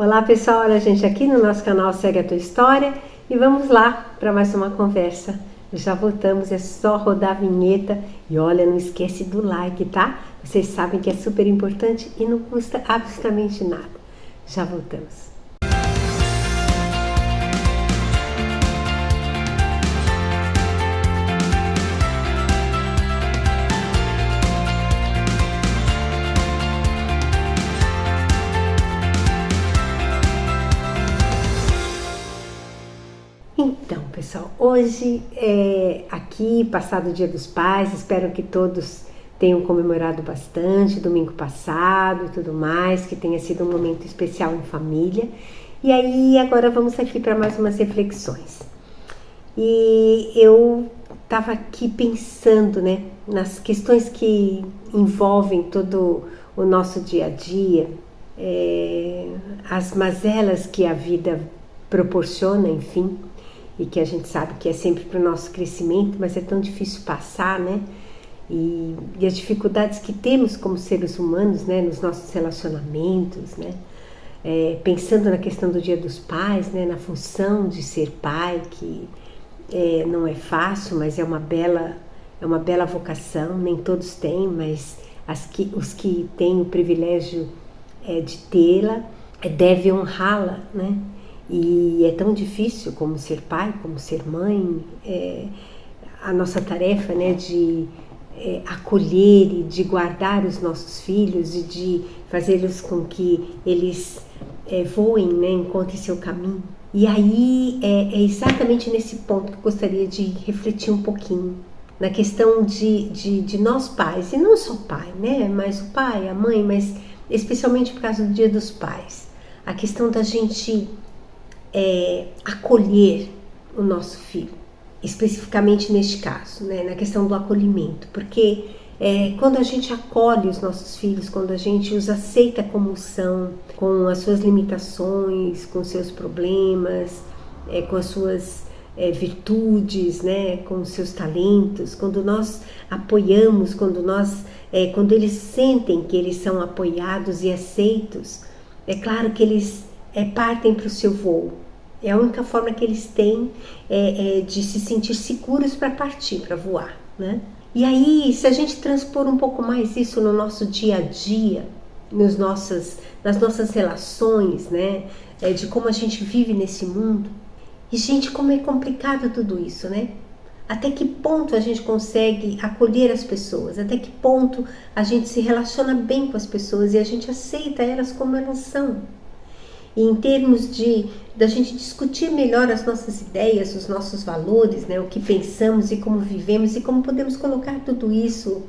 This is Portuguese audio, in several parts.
Olá pessoal, olha a gente aqui no nosso canal Segue a Tua História e vamos lá para mais uma conversa. Já voltamos, é só rodar a vinheta e olha, não esquece do like, tá? Vocês sabem que é super importante e não custa absolutamente nada. Já voltamos. Então, pessoal, hoje é aqui, passado o Dia dos Pais, espero que todos tenham comemorado bastante, domingo passado e tudo mais, que tenha sido um momento especial em família. E aí, agora vamos aqui para mais umas reflexões. E eu estava aqui pensando, né, nas questões que envolvem todo o nosso dia a dia, as mazelas que a vida proporciona, enfim, e que a gente sabe que é sempre para o nosso crescimento, mas é tão difícil passar, né? E as dificuldades que temos como seres humanos, né? Nos nossos relacionamentos, né? Pensando na questão do Dia dos Pais, né? Na função de ser pai, que não é fácil, mas é uma bela vocação, nem todos têm, mas os que têm o privilégio de tê-la, devem honrá-la, né? E é tão difícil como ser pai, como ser mãe, a nossa tarefa, né, de acolher e de guardar os nossos filhos e de fazê-los com que eles voem, né, encontrem seu caminho. E aí é exatamente nesse ponto que eu gostaria de refletir um pouquinho, na questão de nós pais, e não só pai, né, mas o pai, a mãe, mas especialmente por causa do Dia dos Pais, a questão da gente acolher o nosso filho, especificamente neste caso, né, na questão do acolhimento, porque quando a gente acolhe os nossos filhos, quando a gente os aceita como são, com as suas limitações, com seus problemas, com as suas virtudes, né, com os seus talentos, quando nós apoiamos, quando eles sentem que eles são apoiados e aceitos, é claro que eles partem para o seu voo. É a única forma que eles têm de se sentir seguros para partir, para voar, né? E aí, se a gente transpor um pouco mais isso no nosso dia a dia, nas nossas relações, né? De como a gente vive nesse mundo. E, gente, como é complicado tudo isso, né? Até que ponto a gente consegue acolher as pessoas? Até que ponto a gente se relaciona bem com as pessoas e a gente aceita elas como elas são? E em termos da gente discutir melhor as nossas ideias, os nossos valores, né, o que pensamos e como vivemos e como podemos colocar tudo isso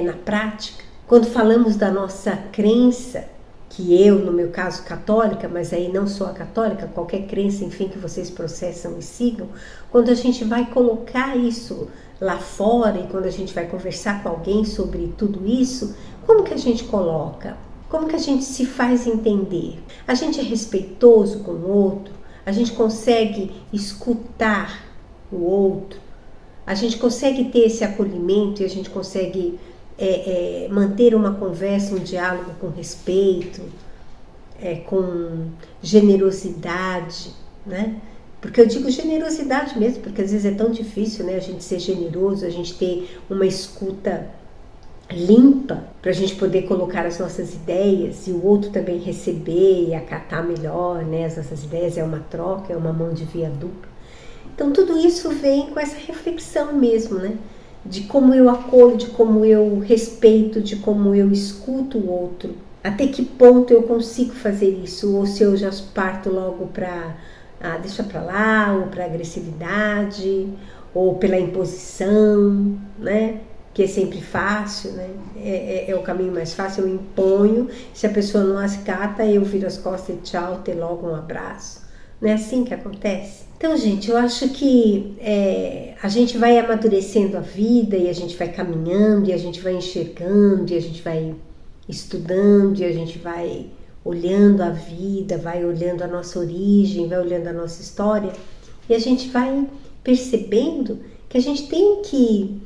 na prática. Quando falamos da nossa crença, que eu, no meu caso, católica, mas aí não sou a católica, qualquer crença, enfim, que vocês processam e sigam, quando a gente vai colocar isso lá fora e quando a gente vai conversar com alguém sobre tudo isso, como que a gente coloca? Como que a gente se faz entender? A gente é respeitoso com o outro? A gente consegue escutar o outro? A gente consegue ter esse acolhimento e a gente consegue manter uma conversa, um diálogo com respeito, com generosidade, né? Porque eu digo generosidade mesmo, porque às vezes é tão difícil, né, a gente ser generoso, a gente ter uma escuta limpa para a gente poder colocar as nossas ideias e o outro também receber e acatar melhor, né, as nossas ideias. É uma troca, é uma mão de via dupla. Então tudo isso vem com essa reflexão mesmo, né, de como eu acolho, de como eu respeito, de como eu escuto o outro, até que ponto eu consigo fazer isso, ou se eu já parto logo para deixa para lá, ou para agressividade, ou pela imposição, né? Que é sempre fácil, né? É o caminho mais fácil, eu imponho, se a pessoa não acata, eu viro as costas e tchau, ter logo um abraço. Não é assim que acontece? Então, gente, eu acho que a gente vai amadurecendo a vida e a gente vai caminhando e a gente vai enxergando e a gente vai estudando e a gente vai olhando a vida, vai olhando a nossa origem, vai olhando a nossa história e a gente vai percebendo que a gente tem que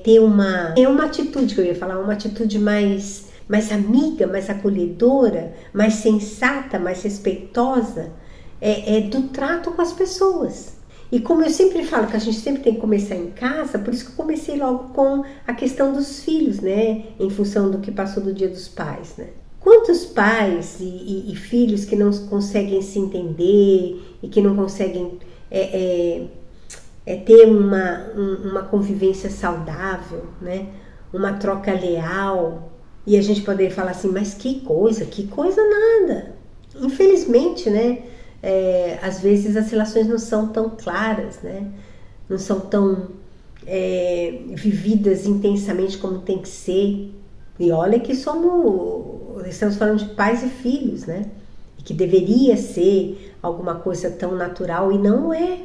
ter uma atitude, que eu ia falar, uma atitude mais mais amiga, mais acolhedora, mais sensata, mais respeitosa do trato com as pessoas. E como eu sempre falo que a gente sempre tem que começar em casa, por isso que eu comecei logo com a questão dos filhos, né? Em função do que passou do Dia dos Pais, né? Quantos pais e filhos que não conseguem se entender e que não conseguem ter uma convivência saudável, né? Uma troca leal. E a gente poderia falar assim, mas que coisa nada. Infelizmente, né? Às vezes as relações não são tão claras, né? Não são tão vividas intensamente como tem que ser. E olha que estamos falando de pais e filhos, né? E que deveria ser alguma coisa tão natural e não é.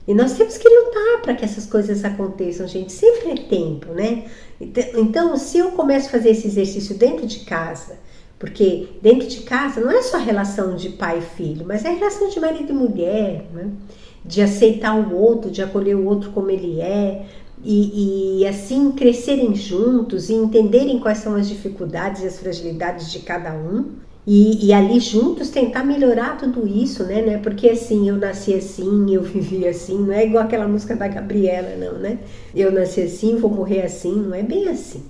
E nós temos que lutar para que essas coisas aconteçam, gente. Sempre é tempo, né? Então, se eu começo a fazer esse exercício dentro de casa, porque dentro de casa não é só a relação de pai e filho, mas é a relação de marido e mulher, né? De aceitar o outro, de acolher o outro como ele é, e assim crescerem juntos e entenderem quais são as dificuldades e as fragilidades de cada um. E ali juntos tentar melhorar tudo isso, né? Não é porque assim, eu nasci assim, eu vivi assim, não é igual aquela música da Gabriela, não, né? Eu nasci assim, vou morrer assim, não é bem assim.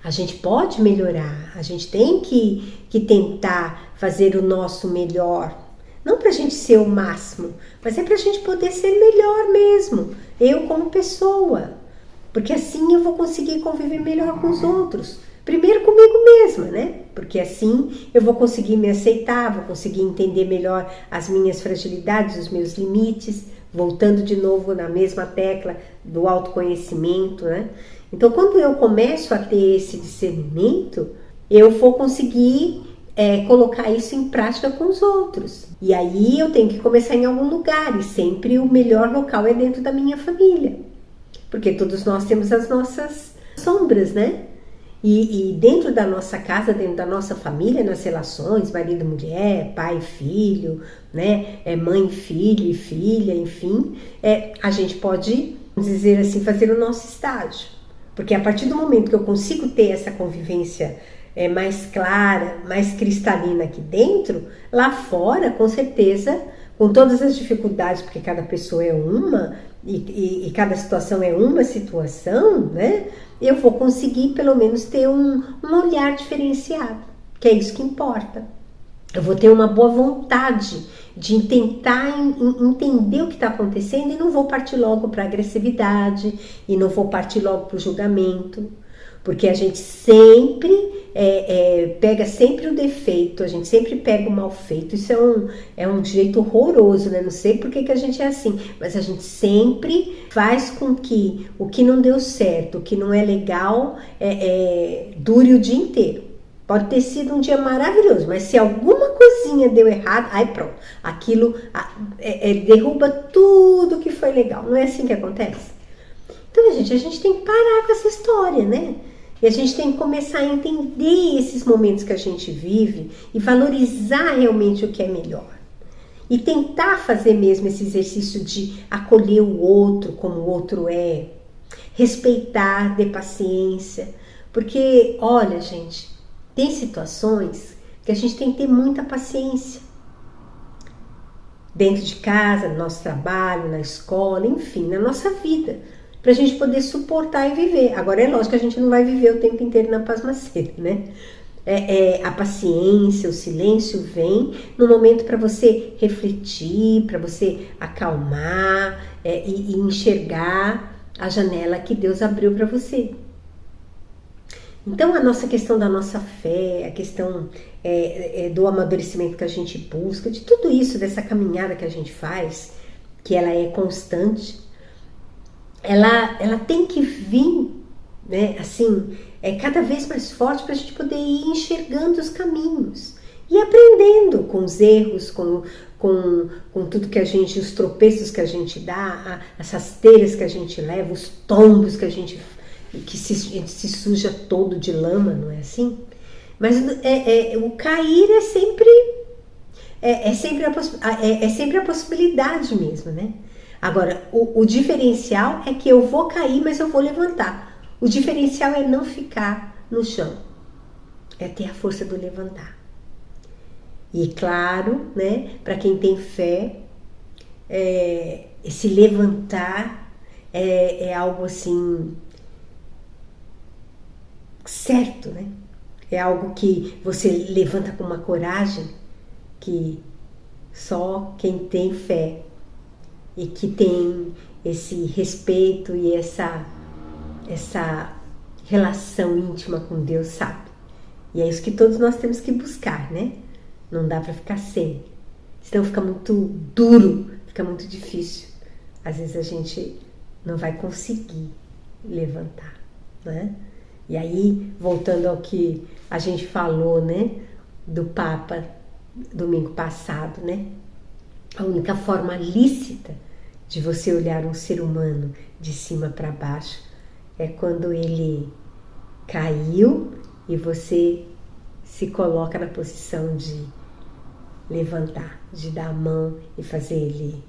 A gente pode melhorar, a gente tem que tentar fazer o nosso melhor. Não para a gente ser o máximo, mas é para a gente poder ser melhor mesmo, eu como pessoa. Porque assim eu vou conseguir conviver melhor com os outros. Primeiro comigo mesma, né? Porque assim eu vou conseguir me aceitar, vou conseguir entender melhor as minhas fragilidades, os meus limites, voltando de novo na mesma tecla do autoconhecimento, né? Então, quando eu começo a ter esse discernimento, eu vou conseguir colocar isso em prática com os outros. E aí eu tenho que começar em algum lugar, e sempre o melhor local é dentro da minha família. Porque todos nós temos as nossas sombras, né? E dentro da nossa casa, dentro da nossa família, nas relações, marido e mulher, pai e filho, né? Mãe, filho e filha, enfim, a gente pode, vamos dizer assim, fazer o nosso estágio. Porque a partir do momento que eu consigo ter essa convivência mais clara, mais cristalina aqui dentro, lá fora, com certeza, com todas as dificuldades, porque cada pessoa é uma, e cada situação é uma situação, né? Eu vou conseguir pelo menos ter um olhar diferenciado, que é isso que importa. Eu vou ter uma boa vontade de tentar entender o que está acontecendo e não vou partir logo para a agressividade e não vou partir logo para o julgamento, porque a gente sempre pega sempre o defeito, a gente sempre pega o mal feito. Isso é um jeito horroroso, né? Não sei por que a gente é assim, mas a gente sempre faz com que o que não deu certo, o que não é legal, dure o dia inteiro. Pode ter sido um dia maravilhoso, mas se alguma coisinha deu errado, aí pronto, aquilo derruba tudo que foi legal. Não é assim que acontece? Então, gente, a gente tem que parar com essa história, né? E a gente tem que começar a entender esses momentos que a gente vive e valorizar realmente o que é melhor. E tentar fazer mesmo esse exercício de acolher o outro como o outro é, respeitar, ter paciência. Porque, olha, gente, tem situações que a gente tem que ter muita paciência. Dentro de casa, no nosso trabalho, na escola, enfim, na nossa vida. Para a gente poder suportar e viver. Agora é lógico que a gente não vai viver o tempo inteiro na pasmaceira, né? A paciência, o silêncio vem no momento para você refletir, para você acalmar e enxergar a janela que Deus abriu para você. Então a nossa questão da nossa fé, a questão do amadurecimento que a gente busca, de tudo isso, dessa caminhada que a gente faz, que ela é constante, ela tem que vir, né, assim, cada vez mais forte para a gente poder ir enxergando os caminhos e aprendendo com os erros, com tudo que os tropeços que a gente dá, as rasteiras que a gente leva, os tombos que a gente se suja todo de lama, não é assim? Mas o cair é sempre a possibilidade mesmo, né? Agora, o diferencial é que eu vou cair, mas eu vou levantar. O diferencial é não ficar no chão. é ter a força do levantar. E claro, né, para quem tem fé, esse levantar é algo assim certo, né? É algo que você levanta com uma coragem que só quem tem fé e que tem esse respeito e essa relação íntima com Deus sabe. E é isso que todos nós temos que buscar, né? Não dá para ficar sem. Senão fica muito duro, fica muito difícil. Às vezes a gente não vai conseguir levantar, né? E aí, voltando ao que a gente falou, né, do Papa domingo passado, né? A única forma lícita de você olhar um ser humano de cima para baixo é quando ele caiu e você se coloca na posição de levantar, de dar a mão e fazer ele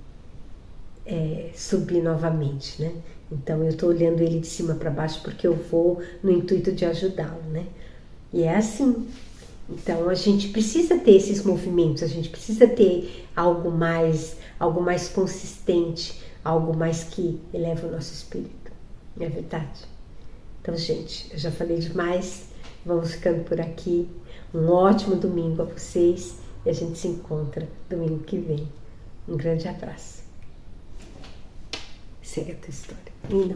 subir novamente, né? Então eu estou olhando ele de cima para baixo porque eu vou no intuito de ajudá-lo, né? E é assim. Então a gente precisa ter esses movimentos, a gente precisa ter algo mais consistente, algo mais que eleva o nosso espírito. Não é verdade? Então, gente, eu já falei demais. Vamos ficando por aqui. Um ótimo domingo a vocês e a gente se encontra domingo que vem. Um grande abraço. Segue a tua história. Não.